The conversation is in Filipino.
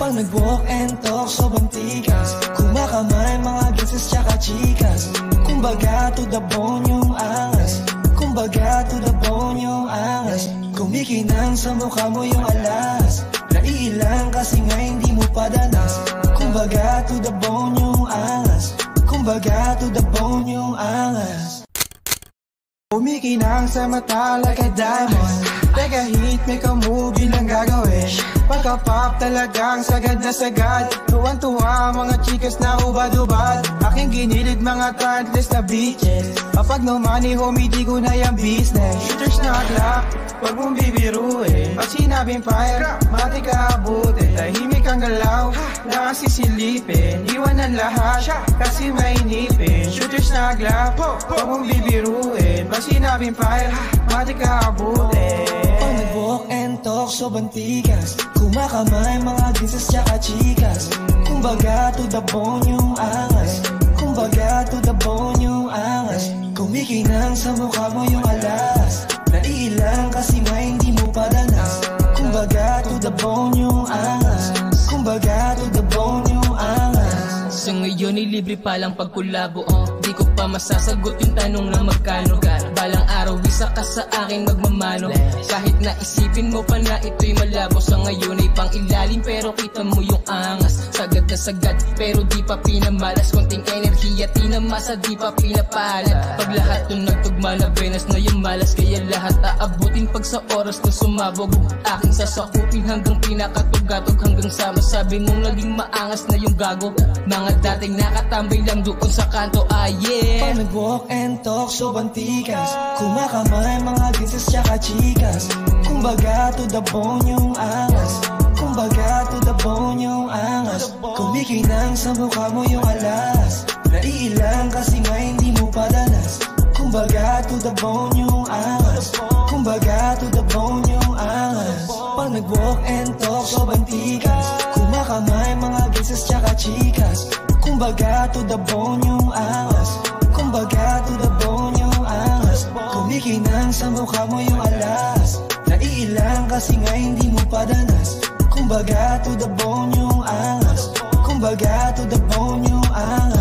Pag nag-walk and talk, sobrang tikas. Kumakamay, mga ginses tsaka chikas. Kumbaga to the bone yung angas. Kumbaga to the bone yung angas. Kumikinang sa mukha mo yung alas. Naiilang kasi nga hindi mo padanas. Kumbaga to the bone yung angas. Kumbaga to the bone yung angas. Kumikinang sa mata like a diamond. Teka hit, may ka-movie lang gagawin. Pagka-pop talagang sagad na sagad. Tuwan-tuwa mga chikas na hubad-hubad. Aking ginilig mga talentless na bitches. Kapag no money homie, di ko na yung business. Shooters na glock, wag mong bibiruin. Pag sinabing fire, mati ka abutin. Tahimik ang galaw, nakasisilipin. Iwan ang lahat, kasi may nipin. Shooters na glock, wag mong bibiruin. Pag sinabing fire, mati ka abutin. Pag nag-walk and talk, sobrang tikas. Kumakamay, mga ginses tsaka chikas. Kumbaga to the bone yung angas. Kumbaga to the bone yung angas. Kumikinang sa mukha mo yung alas. Naiilang kasi nga hindi mo padanas. Kumbaga to the bone yung angas. Kumbaga to the bone yung angas. Sa ngayon ay libre palang pagkulabo. Di ko pa masasagot yung tanong na magkano. Balang araw isa ka sa akin magmamano. Kahit na isipin mo pa na ito'y malabo. Sa ngayon ay pang ilalim pero kita mo yung angas. Sagad na sagad pero di pa pinamalas. Konting enerhiya tinamasa di pa pinapalat. Pag lahat nung nagtugma na venas na yung malas. Kaya lahat aabutin pag sa oras na sumabog. Aking sasakupin hanggang pinakatugatog. Hanggang sa masabi mong naging maangas na yung gago. Mga dating nakatambay lang doon sa kanto, yeah. Pag nag-walk and talk, sobrang tikas. Kumakamay, mga ginses tsaka chikas. Kumbaga to the bone yung angas. Kumbaga to the bone yung angas. Kumikinang sa mukha mo yung alas. Naiilang kasi nga hindi mo padanas. Kumbaga to the bone yung angas. Kumbaga to the bone yung angas. Pag nag-walk and talk, sobrang tikas. Kumakamay, mga ginses tsaka chikas. Kumbaga to the bone yung angas. Kumbaga to the bone yung angas. Kumikinang sa mukha mo yung alas. Naiilang kasi nga hindi mo padanas. Kumbaga to the bone yung angas. Kumbaga to the bone yung angas.